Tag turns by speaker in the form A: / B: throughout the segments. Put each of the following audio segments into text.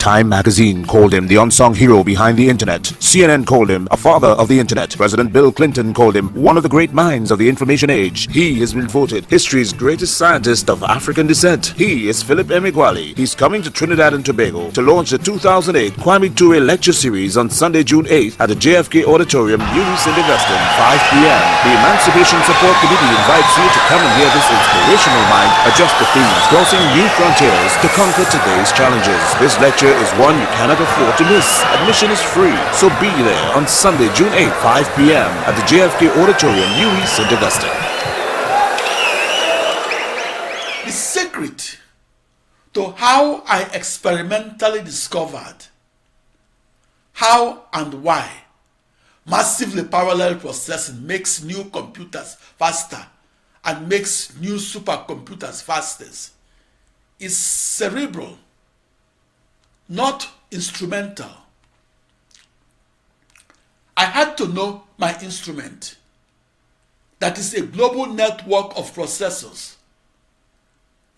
A: Time magazine called him the unsung hero behind the internet. CNN called him a father of the internet. President Bill Clinton called him one of the great minds of the information age. He has been voted history's greatest scientist of African descent. He is Philip Emeagwali. He's coming to Trinidad and Tobago to launch the 2008 Kwame Ture lecture series on Sunday, June 8th at the JFK Auditorium, New St. Augustine, 5 p.m. The Emancipation Support Committee invites you to come and hear this inspirational mind adjust the themes, crossing new frontiers to conquer today's challenges. This lecture is one you cannot afford to miss. Admission is free, so be there on Sunday, June 8th, 5 p.m. at the JFK Auditorium, New St. Augustine.
B: The secret to how I experimentally discovered how and why massively parallel processing makes new computers faster and makes new supercomputers fastest is cerebral, not instrumental. I had to know my instrument, that is a global network of processors,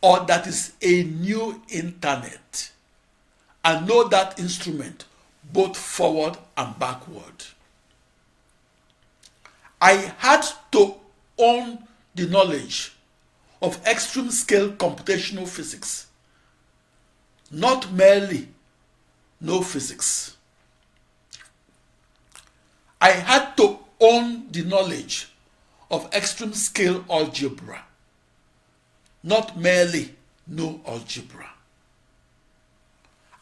B: or that is a new internet, and know that instrument both forward and backward. I had to own the knowledge of extreme scale computational physics, not merely no physics. I had to own the knowledge of extreme scale algebra, not merely no algebra.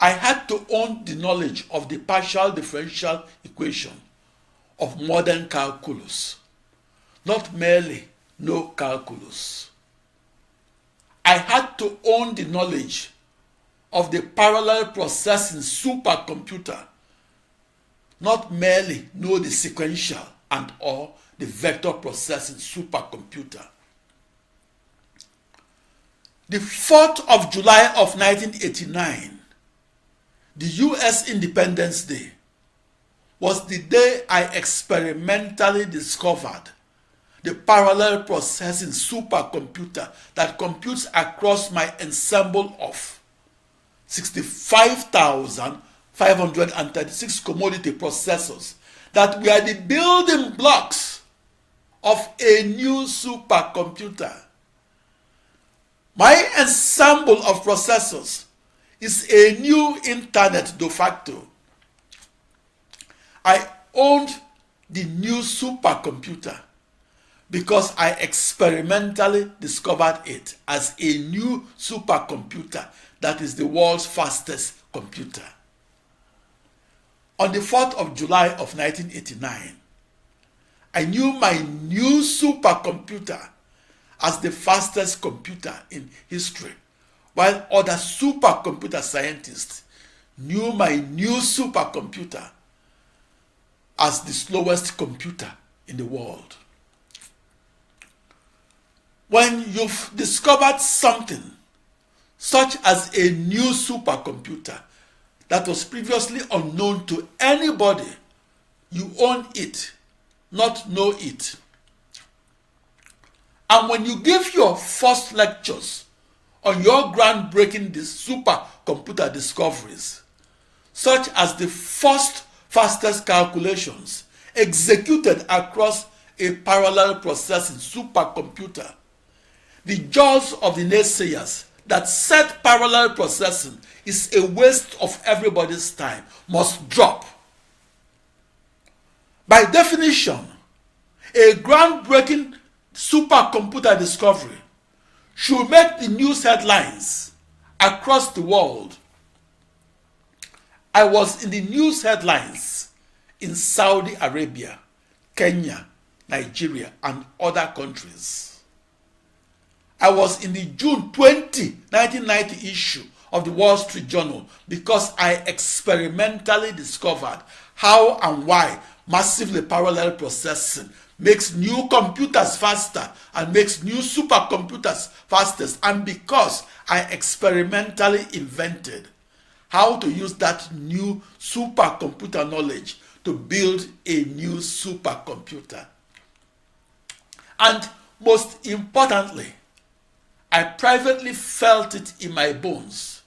B: I had to own the knowledge of the partial differential equation of modern calculus, not merely no calculus. I had to own the knowledge of the parallel processing supercomputer, not merely know the sequential and or the vector processing supercomputer. The 4th of July of 1989, the US Independence Day, was the day I experimentally discovered the parallel processing supercomputer that computes across my ensemble of 65,536 commodity processors that were the building blocks of a new supercomputer. My ensemble of processors is a new internet de facto. I owned the new supercomputer because I experimentally discovered it as a new supercomputer that is the world's fastest computer. On the 4th of July of 1989, I knew my new supercomputer as the fastest computer in history, while other supercomputer scientists knew my new supercomputer as the slowest computer in the world. When you've discovered something, such as a new supercomputer that was previously unknown to anybody, you own it, not know it. And when you give your first lectures on your groundbreaking supercomputer discoveries, such as the first fastest calculations executed across a parallel processing supercomputer, the jaws of the naysayers that said parallel processing is a waste of everybody's time must drop. By definition, a groundbreaking supercomputer discovery should make the news headlines across the world. I was in the news headlines in Saudi Arabia, Kenya, Nigeria, and other countries. I was in the June 20, 1990 issue of the Wall Street Journal because I experimentally discovered how and why massively parallel processing makes new computers faster and makes new supercomputers fastest, and because I experimentally invented how to use that new supercomputer knowledge to build a new supercomputer. And most importantly, I privately felt it in my bones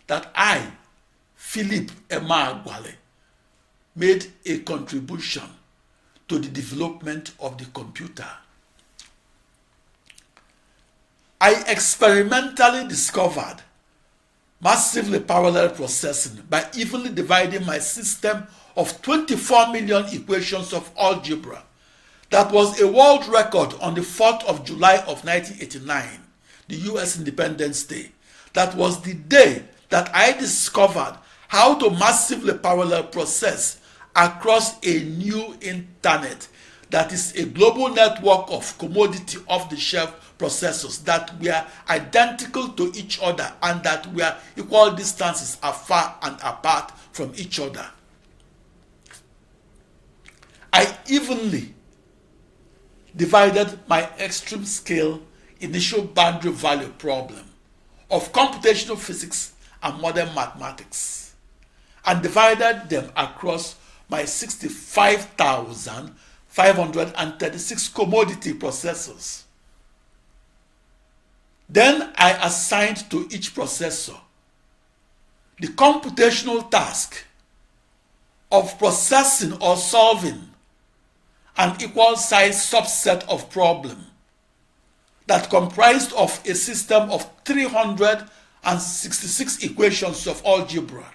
B: that I Philip Emeagwali made a contribution to the development of the computer. I experimentally discovered massively parallel processing by evenly dividing my system of 24 million equations of algebra. That was a world record on the 4th of July of 1989, the US Independence Day. That was the day that I discovered how to massively parallel process across a new internet that is a global network of commodity off-the-shelf processors that were identical to each other and that were equal distances afar and apart from each other. I evenly divided my extreme scale initial boundary value problem of computational physics and modern mathematics and divided them across my 65,536 commodity processors. Then I assigned to each processor the computational task of processing or solving an equal-sized subset of problem that comprised of a system of 366 equations of algebra.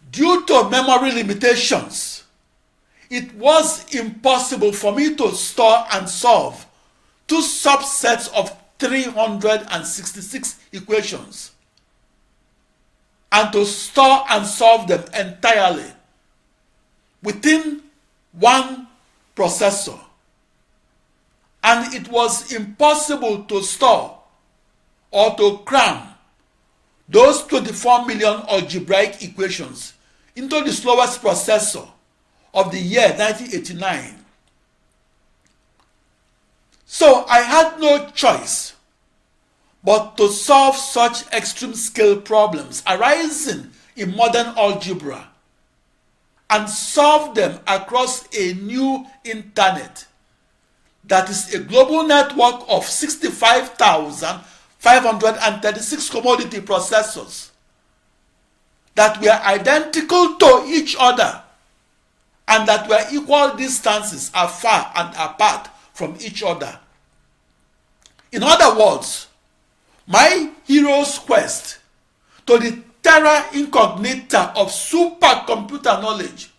B: Due to memory limitations, it was impossible for me to store and solve two subsets of 366 equations and to store and solve them entirely within one processor. And it was impossible to store or to cram those 24 million algebraic equations into the slowest processor of the year 1989. So I had no choice but to solve such extreme scale problems arising in modern algebra and solve them across a new internet that is a global network of 65,536 commodity processors that were identical to each other and that were equal distances afar and apart from each other. In other words, my hero's quest to the terra incognita of supercomputer knowledge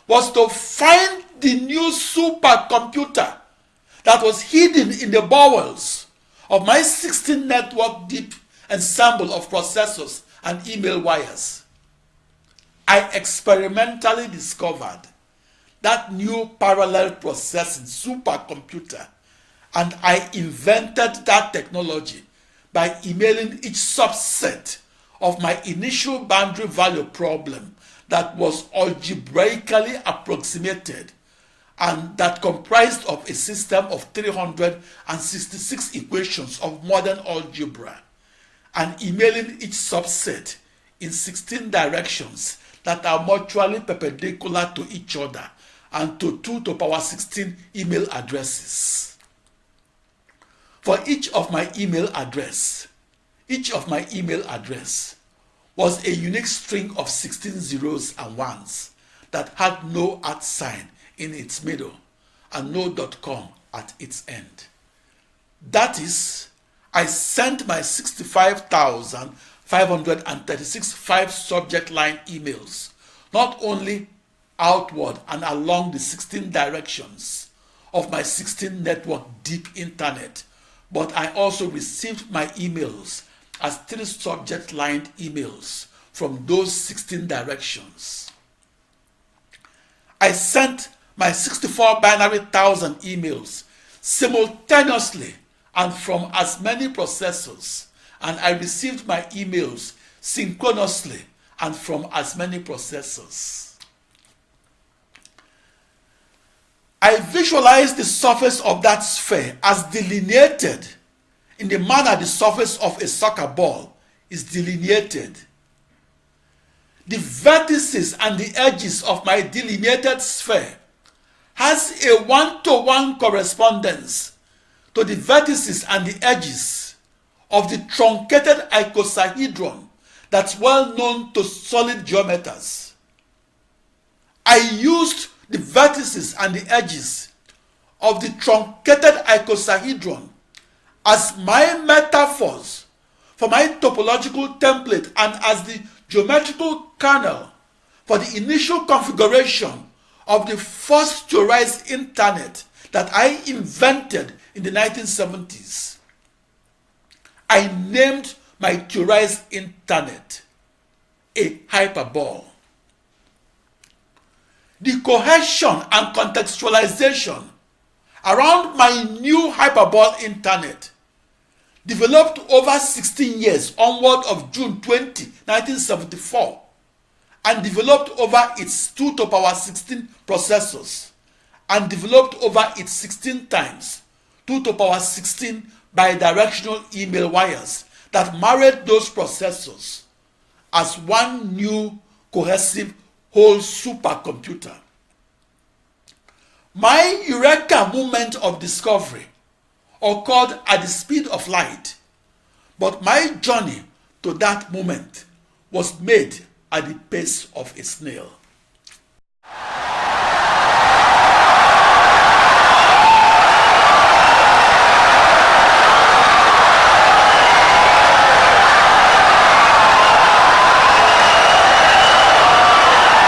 B: was to find the new supercomputer that was hidden in the bowels of my 16-network deep ensemble of processors and email wires. I experimentally discovered that new parallel processing supercomputer, and I invented that technology by emailing each subset of my initial boundary value problem that was algebraically approximated and that comprised of a system of 366 equations of modern algebra, and emailing each subset in 16 directions that are mutually perpendicular to each other and to 2 to the power 16 email addresses. For each of my email address was a unique string of 16 zeros and ones that had no @ sign in its middle and no .com at its end. That is, I sent my 65,536 5-subject line emails not only outward and along the 16 directions of my 16-network deep internet, but I also received my emails as 3-subject-lined emails from those 16 directions. I sent my 64 binary thousand emails simultaneously and from as many processors, and I received my emails synchronously and from as many processors. I visualized the surface of that sphere as delineated in the manner the surface of a soccer ball is delineated. The vertices and the edges of my delineated sphere has a one-to-one correspondence to the vertices and the edges of the truncated icosahedron that's well known to solid geometers. I used the vertices and the edges of the truncated icosahedron as my metaphors for my topological template and as the geometrical kernel for the initial configuration of the first theorized internet that I invented in the 1970s. I named my theorized internet a hyperbole. The cohesion and contextualization around my new hyperbole internet developed over 16 years onward of June 20, 1974, and developed over its 2 to the power 16 processors, and developed over its 16 times 2 to the power 16 bidirectional email wires that married those processors as one new cohesive whole supercomputer. My eureka moment of discovery occurred at the speed of light, but my journey to that moment was made at the pace of a snail.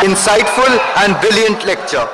C: Insightful and brilliant lecture.